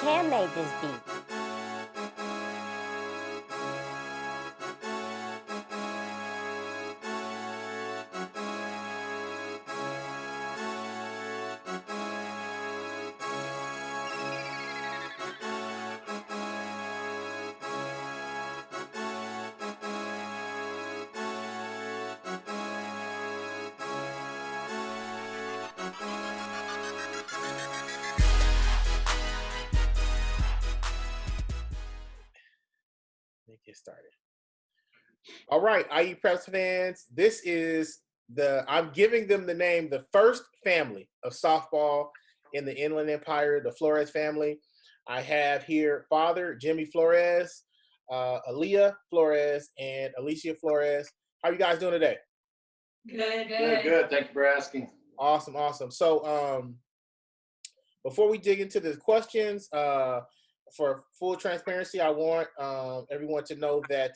Cam made this beat. Get started. All right, IE Preps fans, this is I'm giving them the name, the first family of softball in the Inland Empire, the Flores family. I have here Father Jimmy Flores, Eliyah Flores, and Alycia Flores. How are you guys doing today? Good. Thank you for asking. Awesome. So before we dig into the questions, for full transparency, I want everyone to know that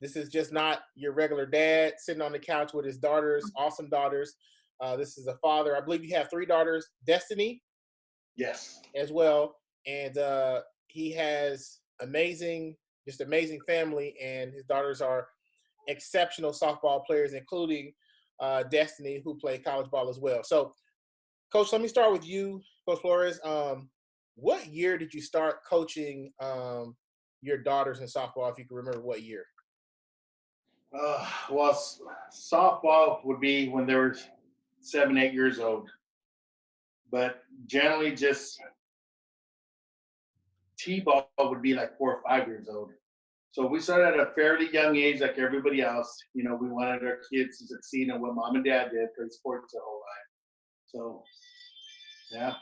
this is just not your regular dad sitting on the couch with his daughters, awesome daughters. This is a father. I believe you have 3 daughters, Destiny. Yes. As well. And he has amazing family, and his daughters are exceptional softball players, including Destiny, who played college ball as well. So, Coach, let me start with you, Coach Flores. What year did you start coaching your daughters in softball, if you can remember what year? Well, softball would be when they were 7, 8 years old. But generally just T-ball would be like 4 or 5 years old. So we started at a fairly young age like everybody else. You know, we wanted our kids to succeed in what mom and dad did, play sports their whole life. So, yeah.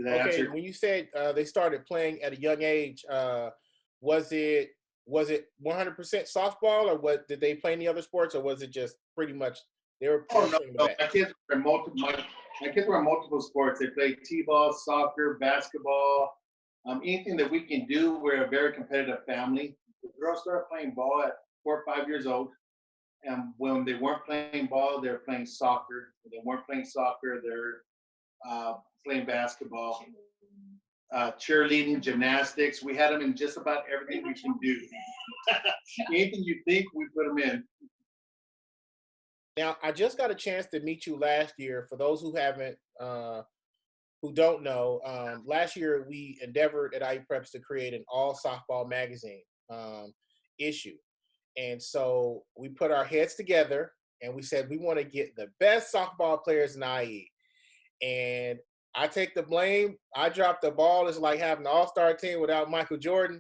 Okay, when you said they started playing at a young age, was it 100% softball, or what? Did they play any other sports, or was it just pretty much they were? No. My kids were in multiple sports. They played t-ball, soccer, basketball, anything that we can do. We're a very competitive family. The girls started playing ball at 4 or 5 years old, and when they weren't playing ball, they were playing soccer. When they weren't playing soccer, they're playing basketball, cheerleading, gymnastics. We had them in just about everything we can do. Anything you think, we put them in. Now, I just got a chance to meet you last year. For those who don't know, last year we endeavored at IE Preps to create an all softball magazine issue. And so we put our heads together and we said we want to get the best softball players in IE. And I take the blame. I dropped the ball. It's like having an all-star team without Michael Jordan.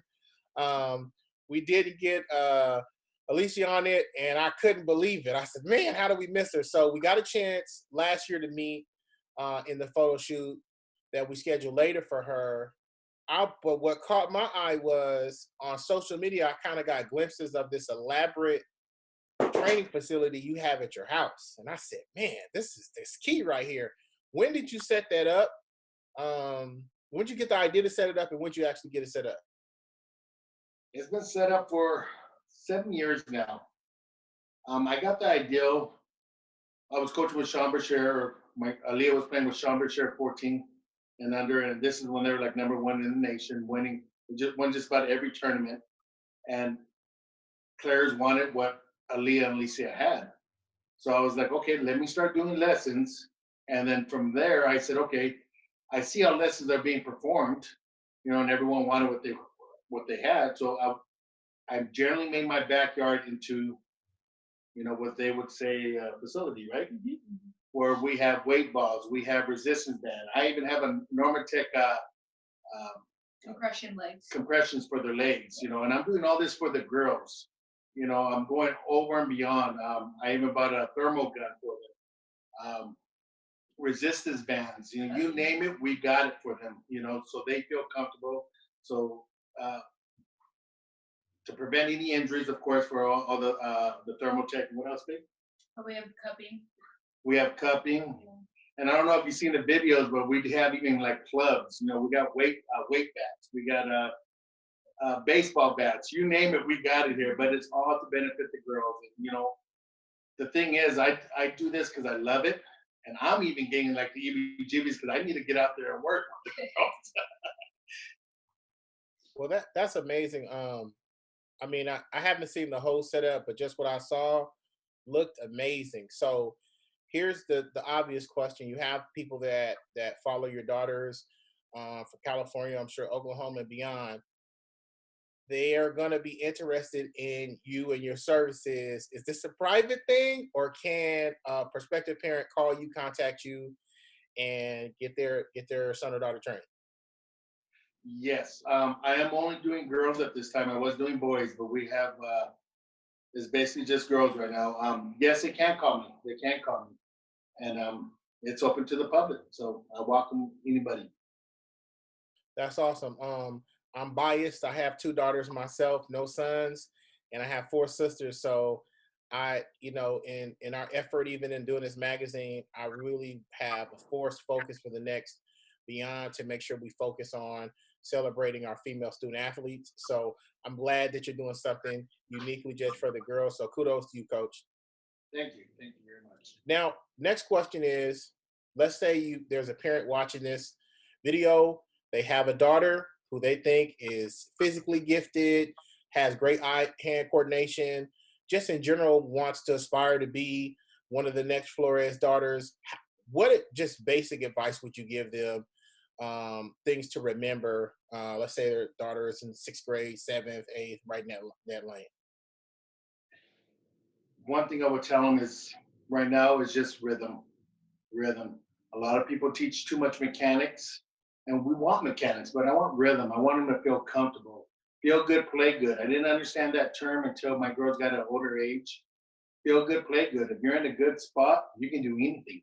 We didn't get Alycia on it, and I couldn't believe it. I said, man, how did we miss her? So we got a chance last year to meet in the photo shoot that we scheduled later for her. But what caught my eye was on social media, I kind of got glimpses of this elaborate training facility you have at your house. And I said, man, this is key right here. When did you set that up? When did you get the idea to set it up, and when did you actually get it set up? It's been set up for 7 years now. I got the idea. I was coaching with Sean Bashir. Eliyah was playing with Sean Bashir 14 and under, and this is when they were like number 1 in the nation, won just about every tournament. And players wanted what Eliyah and Alycia had. So I was like, okay, let me start doing lessons. And then from there, I said, okay, I see how lessons are being performed, and everyone wanted what they had. So I generally made my backyard into, what they would say a facility, right? Mm-hmm. Where we have weight balls, we have resistance band. I even have a Normatec compressions for their legs, and I'm doing all this for the girls. I'm going over and beyond. I even bought a thermal gun for them. Resistance bands, you name it, we got it for them, so they feel comfortable. So to prevent any injuries, of course, for all the thermotech. What else, babe? We have cupping. We have cupping. And I don't know if you've seen the videos, but we have even like clubs. We got weight bats. We got baseball bats. You name it, we got it here. But it's all to benefit the girls. And, the thing is, I do this because I love it. And I'm even getting like the EBGBs because I need to get out there and work. Well, that's amazing. I mean, I haven't seen the whole setup, but just what I saw looked amazing. So here's the obvious question: you have people that follow your daughters from California, I'm sure Oklahoma and beyond. They are going to be interested in you and your services. Is this a private thing, or can a prospective parent call you, contact you, and get their son or daughter trained? Yes, I am only doing girls at this time. I was doing boys, but we have it's basically just girls right now. Yes, they can call me. They can call me, and it's open to the public. So I welcome anybody. That's awesome. I'm biased. I have two daughters myself, no sons, and I have four sisters. So in our effort, even in doing this magazine, I really have a forced focus for the next beyond to make sure we focus on celebrating our female student athletes. So I'm glad that you're doing something uniquely just for the girls. So kudos to you, coach. Thank you very much. Now, next question is, let's say there's a parent watching this video, they have a daughter who they think is physically gifted, has great eye hand coordination, just in general wants to aspire to be one of the next Flores daughters. What just basic advice would you give them? Things to remember. Let's say their daughter is in sixth grade, seventh, eighth, right in that lane. One thing I would tell them is right now is just rhythm. Rhythm. A lot of people teach too much mechanics, and we want mechanics, but I want rhythm. I want them to feel comfortable, feel good, play good. I didn't understand that term until my girls got an older age. Feel good, play good. If you're in a good spot, you can do anything.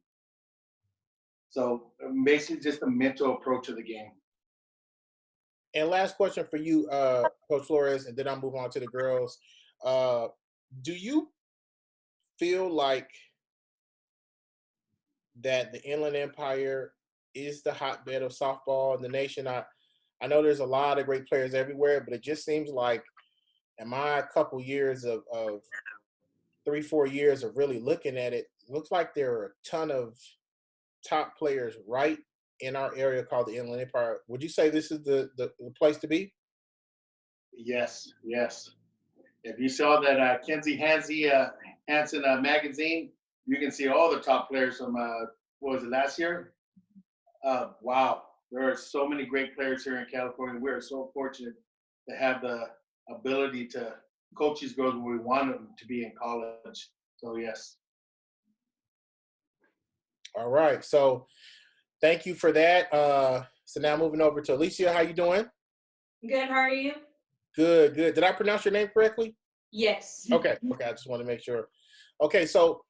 So basically, just a mental approach to the game. And last question for you, Coach Flores, and then I'll move on to the girls. Do you feel like that the Inland Empire is the hotbed of softball in the nation? I know there's a lot of great players everywhere, but it just seems like in my couple years of 3-4 years of really looking at it, looks like there are a ton of top players right in our area called the Inland Empire. Would you say this is the place to be? Yes, yes. If you saw that Kenzie Hansen magazine, you can see all the top players from what was it last year? Wow, there are so many great players here in California. We are so fortunate to have the ability to coach these girls when we want them to be in college. So yes. All right. So thank you for that. So now moving over to Alycia. How you doing? Good, how are you? Good, good. Did I pronounce your name correctly? Yes. Okay. I just want to make sure. Okay, so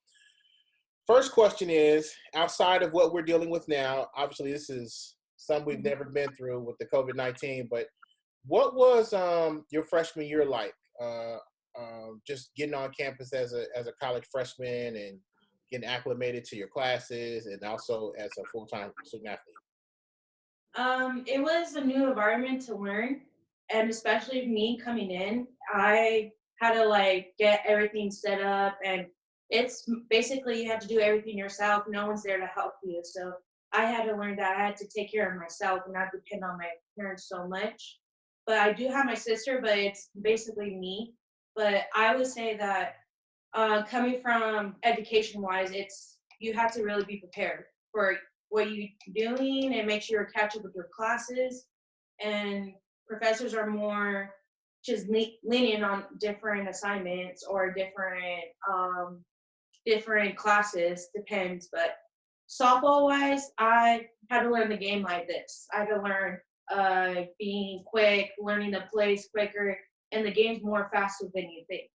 first question is, outside of what we're dealing with now, obviously this is something we've never been through with the COVID-19, but what was your freshman year like? Just getting on campus as a college freshman and getting acclimated to your classes and also as a full-time student athlete? It was a new environment to learn, and especially me coming in, I had to like get everything set up, and it's basically you have to do everything yourself. No one's there to help you, so I had to learn that I had to take care of myself and not depend on my parents so much. But I do have my sister, but it's basically me. But I would say that coming from education wise, it's you have to really be prepared for what you're doing and make sure you catch up with your classes. And professors are more just lenient on different assignments or different classes, depends. But softball wise, I had to learn the game like this. I had to learn being quick, learning the plays quicker, and the game's more faster than you think.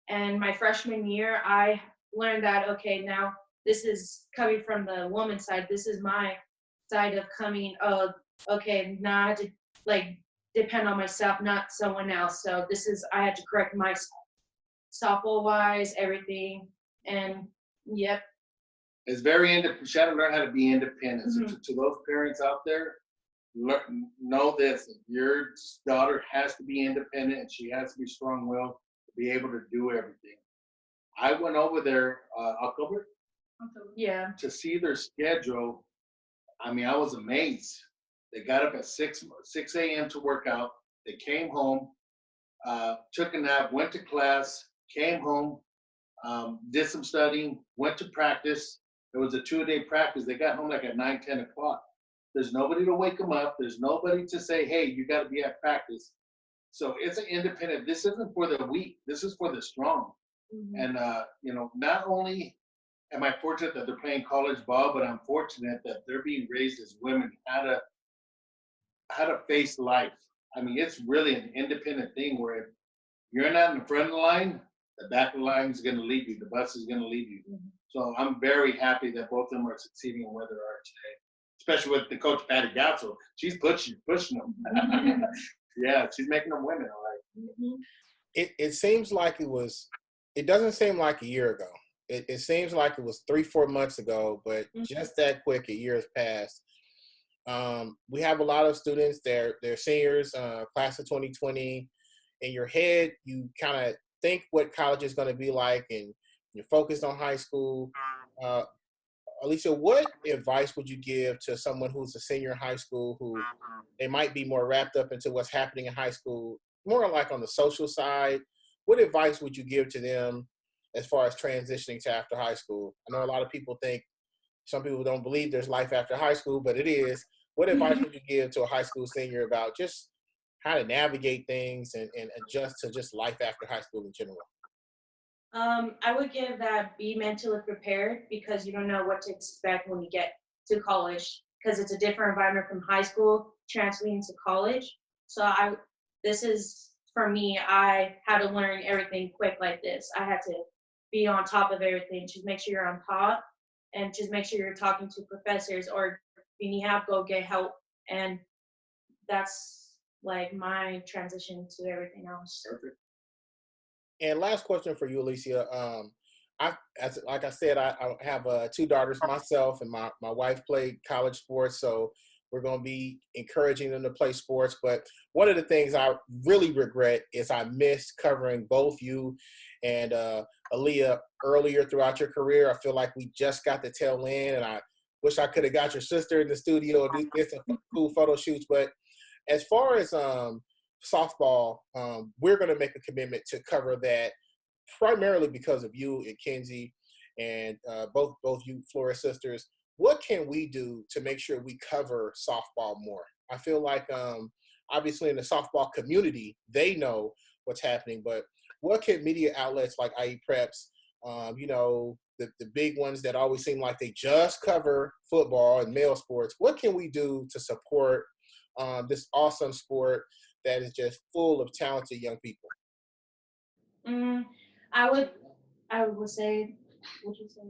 And my freshman year, I learned that, okay, now this is coming from the woman's side. This is my side of coming, oh, okay, now I had to like depend on myself, not someone else. So I had to correct myself, softball wise, everything. And yep. It's very independent. She had to learn how to be independent. Mm-hmm. So to those parents out there, know this: your daughter has to be independent and she has to be strong-willed to be able to do everything. I went over there October Yeah. To see their schedule, I mean, I was amazed. They got up at 6 a.m. to work out. They came home, took a nap, went to class, came home, did some studying, went to practice. It was a 2-day practice. They got home like at 9, 10 o'clock. There's nobody to wake them up. There's nobody to say, hey, you got to be at practice. So it's an independent. This isn't for the weak. This is for the strong. Mm-hmm. And, not only am I fortunate that they're playing college ball, but I'm fortunate that they're being raised as women, how to face life. I mean, it's really an independent thing where if you're not in the front of the line, the back of the line is going to leave you. The bus is going to leave you. Mm-hmm. So I'm very happy that both of them are succeeding in where they are today, especially with the coach, Patty Gatso. She's pushing them. Yeah, she's making them women, all right. Mm-hmm. It seems like it doesn't seem like a year ago. It seems like it was 3-4 months ago, but just that quick, a year has passed. We have a lot of students, they're seniors, class of 2020. In your head, you kind of think what college is going to be like, and you're focused on high school. Alycia, what advice would you give to someone who's a senior in high school who they might be more wrapped up into what's happening in high school, more like on the social side? What advice would you give to them as far as transitioning to after high school? I know a lot of people think, some people don't believe there's life after high school, but it is. What advice would you give to a high school senior about just how to navigate things and adjust to just life after high school in general? I would give that be mentally prepared, because you don't know what to expect when you get to college, because it's a different environment from high school transferring to college. So this is for me. I had to learn everything quick like this. I had to be on top of everything. Just make sure you're on top, and just make sure you're talking to professors, or when you have, go get help. And that's like my transition to everything else. Perfect. And last question for you, Alycia. Like I said, I have 2 daughters myself, and my wife played college sports, so we're going to be encouraging them to play sports. But one of the things I really regret is I missed covering both you and Eliyah earlier throughout your career. I feel like we just got the tail end, and I wish I could have got your sister in the studio and did some cool photo shoots. But as far as softball, we're going to make a commitment to cover that, primarily because of you and Kenzie, and both you Flores sisters. What can we do to make sure we cover softball more? I feel like obviously in the softball community, they know what's happening, but what can media outlets like IE Preps, the big ones that always seem like they just cover football and male sports, what can we do to support this awesome sport that is just full of talented young people? I would say, what you say?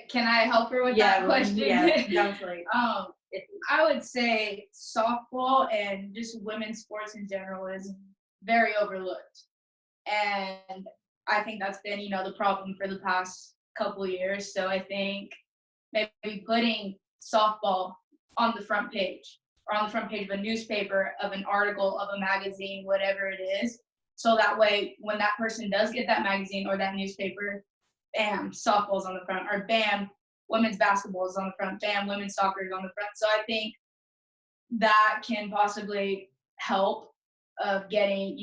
Can I help her with that question? Yeah, that was like, I would say softball and just women's sports in general is very overlooked. And I think that's been, the problem for the past couple years. So I think maybe putting softball on the front page, or on the front page of a newspaper, of an article, of a magazine, whatever it is. So that way, when that person does get that magazine or that newspaper, bam, softball's on the front, or bam, women's basketball is on the front, bam, women's soccer is on the front. So I think that can possibly help of getting,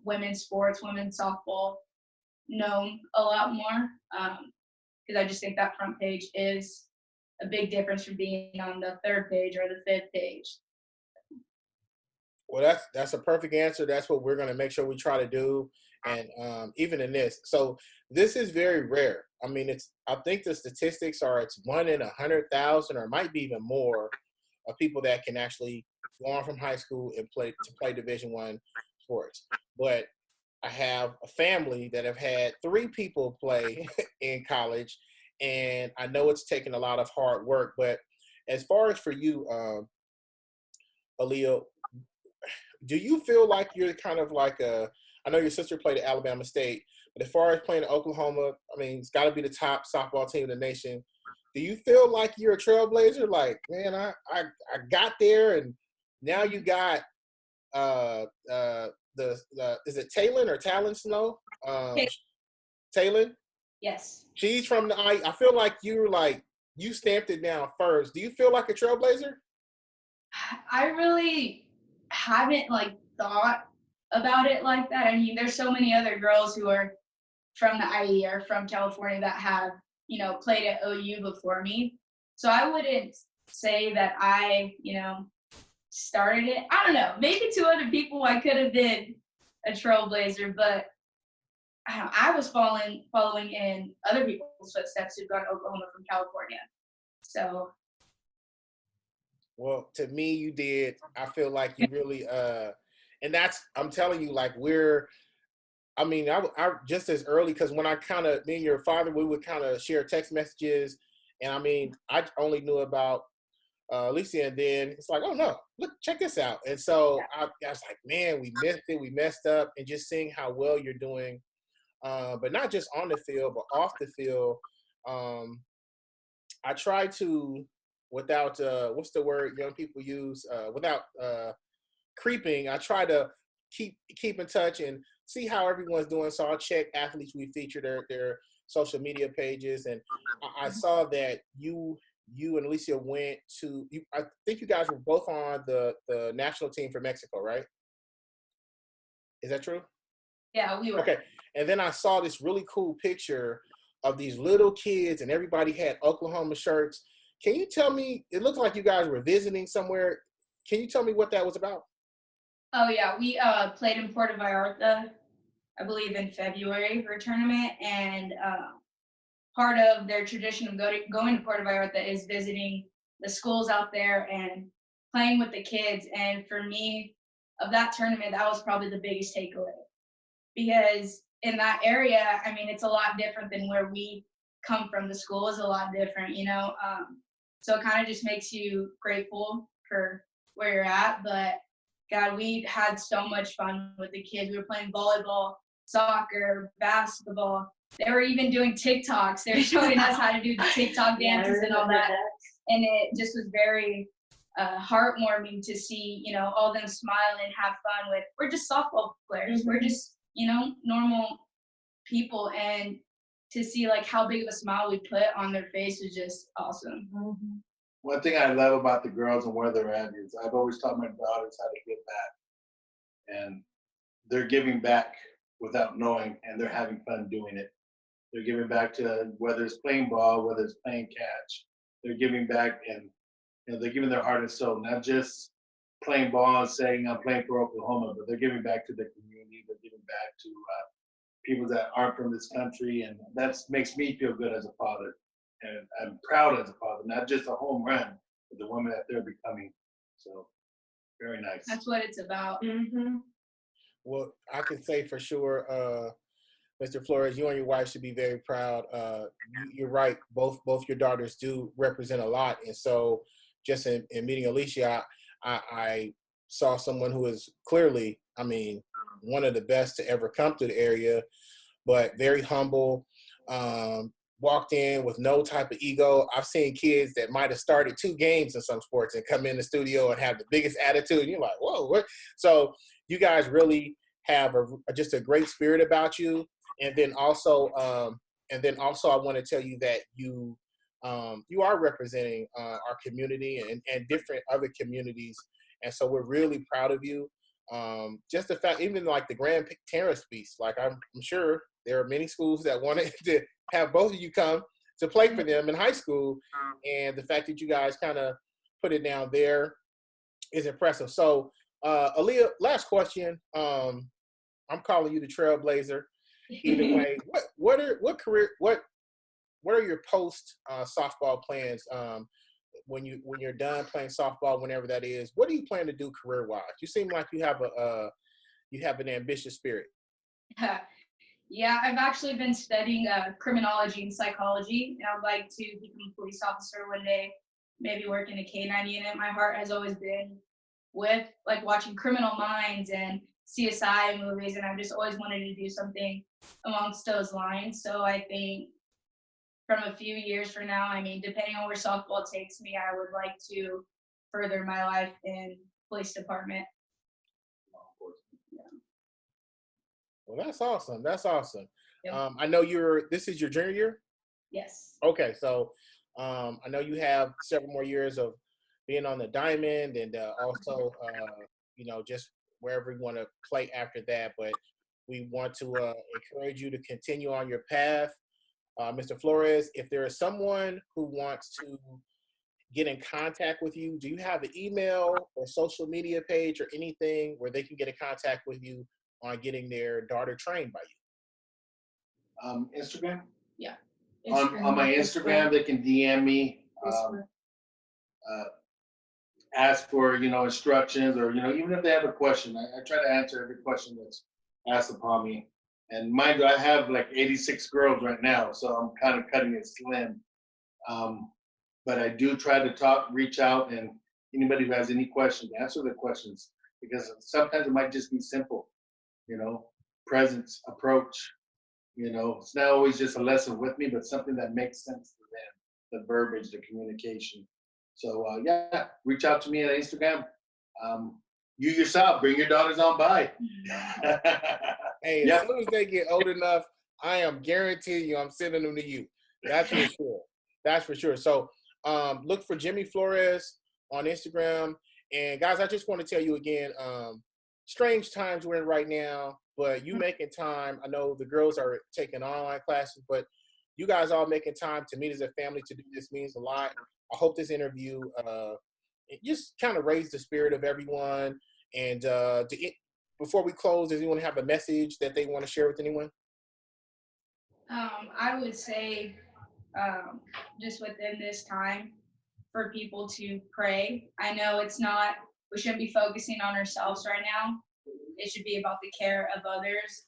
women's sports, women's softball known a lot more. Because I just think that front page is a big difference from being on the 3rd page or the 5th page. Well, that's a perfect answer. That's what we're going to make sure we try to do. And even in this, so this is very rare. I mean, I think the statistics are it's 1 in 100,000, or it might be even more, of people that can actually go on from high school and play Division I sports. But I have a family that have had 3 people play in college, and I know it's taken a lot of hard work. But as far as for you, Aaliyah, do you feel like you're kind of like I know your sister played at Alabama State, but as far as playing at Oklahoma, I mean, it's got to be the top softball team in the nation. Do you feel like you're a trailblazer? Like, man, I got there, and now you got is it Talon or Talon Snow? Talon. Yes. She's from the I feel like you stamped it down first. Do you feel like a trailblazer? I really haven't like thought about it like that. I mean, there's so many other girls who are from the IE or from California that have, played at OU before me. So I wouldn't say that I, started it. I don't know. Maybe to other people I could have been a trailblazer, but I was following in other people's footsteps who've gone to Oklahoma from California. So Well, to me, you did. I feel like you really, and that's, I'm telling you, like I mean, I just as early, because when me and your father, we would kind of share text messages. And I mean, I only knew about Alycia, and then it's like, oh no, look, check this out. And so I was like, man, we missed it, we messed up, and just seeing how well you're doing, but not just on the field, but off the field. I try to, without what's the word young people use, without creeping. I try to keep in touch and see how everyone's doing. So I'll check athletes we feature their social media pages, and I saw that you and Alycia went to. I think you guys were both on the national team for Mexico, right? Is that true? yeah, we were. Okay. And then I saw this really cool picture of these little kids, and everybody had Oklahoma shirts. Can you tell me? It looked like you guys were visiting somewhere. Can you tell me what that was about? Oh yeah, we played in Puerto Vallarta, I believe in February for a tournament, and part of their tradition of going to Puerto Vallarta is visiting the schools out there and playing with the kids. And for me, of that tournament, that was probably the biggest takeaway, because in that area, I mean, it's a lot different than where we come from. The school is a lot different, so it kind of just makes you grateful for where you're at. But God, we had so much fun with the kids. We were playing volleyball, soccer, basketball. They were even doing TikToks. They were showing us how to do the TikTok dances and all that. And it just was very heartwarming to see, all them smile and have fun with. We're just softball players. We're just, normal people. And to see like how big of a smile we put on their face was just awesome. One thing I love about the girls and where they're at is I've always taught my daughters how to give back. And they're giving back without knowing, and they're having fun doing it. They're giving back to, whether it's playing ball, whether it's playing catch. They're giving back, and they're giving their heart and soul, not just playing ball and saying I'm playing for Oklahoma, but they're giving back to the community. They're giving back to people that aren't from this country, and that makes me feel good as a father. And I'm proud as a father, not just a home run, but the woman that they're becoming. So very nice. That's what it's about. Well, I can say for sure, Mr. Flores, you and your wife should be very proud. You're right. Both your daughters do represent a lot. And so just in meeting Alycia, I saw someone who is clearly, I mean, one of the best to ever come to the area, but very humble, walked in with no type of ego. I've seen kids that might have started 2 games in some sports and come in the studio and have the biggest attitude. And you're like, whoa, what? So you guys really have just a great spirit about you. And then also I want to tell you that you are representing our community and different other communities. And so we're really proud of you. Just the fact, even like the Grand Terrace piece, like I'm sure there are many schools that wanted to have both of you come to play for them in high school. And the fact that you guys kind of put it down there is impressive. So Aaliyah, last question. I'm calling you the trailblazer. Either way, what are your post softball plans when you're done playing softball, whenever that is? What do you plan to do career wise? You seem like you have an ambitious spirit. Yeah, I've actually been studying criminology and psychology, and I'd like to become a police officer one day, maybe work in a K-9 unit. My heart has always been with like watching Criminal Minds and CSI movies, and I've just always wanted to do something amongst those lines. So I think from a few years from now, I mean, depending on where softball takes me, I would like to further my life in police department. Well, that's awesome. That's awesome. Yep. I know this is your junior year? Yes. Okay, so I know you have several more years of being on the diamond and also, just wherever you want to play after that. But we want to encourage you to continue on your path. Mr. Flores, if there is someone who wants to get in contact with you, do you have an email or social media page or anything where they can get in contact with you on getting their daughter trained by you? Instagram. Yeah. On my Instagram, they can DM me. Ask for instructions, or even if they have a question, I try to answer every question that's asked upon me. And mind you, I have like 86 girls right now, so I'm kind of cutting it slim. But I do try to reach out, and anybody who has any questions, answer the questions, because sometimes it might just be simple, presence, approach. It's not always just a lesson with me, but something that makes sense to them, the verbiage, the communication. So reach out to me on Instagram. You yourself, bring your daughters on by. Hey, as soon as they get old enough, I am guaranteeing you I'm sending them to you. That's for sure. That's for sure. So look for Jimmy Flores on Instagram. And guys, I just want to tell you again, strange times we're in right now, but you making time. I know the girls are taking online classes, but you guys all making time to meet as a family to do this means a lot. I hope this interview just kind of raised the spirit of everyone. And before we close, does anyone have a message that they want to share with anyone? I would say just within this time for people to pray. I know we shouldn't be focusing on ourselves right now. It should be about the care of others.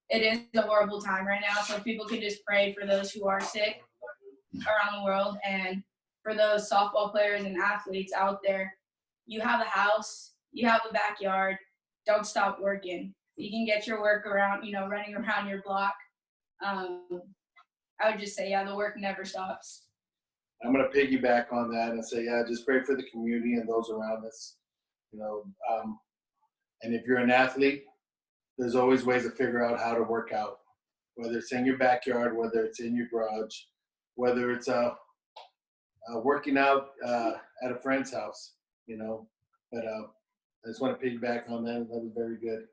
It is a horrible time right now, so if people can just pray for those who are sick around the world, and for those softball players and athletes out there, you have a house, you have a backyard, don't stop working. You can get your work around, running around your block. I would just say, the work never stops. I'm going to piggyback on that and say, just pray for the community and those around us. And if you're an athlete, there's always ways to figure out how to work out, whether it's in your backyard, whether it's in your garage, whether it's working out at a friend's house, But I just want to piggyback on that. That was very good.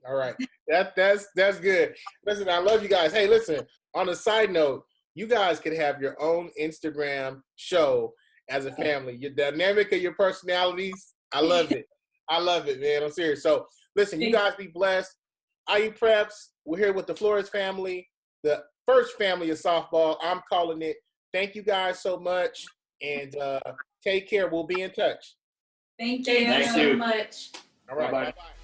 All right. That's good. Listen, I love you guys. Hey, listen, on a side note, you guys could have your own Instagram show as a family. Your dynamic of your personalities, I love it. I love it, man. I'm serious. So, listen, you guys be blessed. IU Preps, we're here with the Flores family, the first family of softball. I'm calling it. Thank you guys so much, and take care. We'll be in touch. Thank you Thank so you. much. All right. Bye-bye. Bye-bye.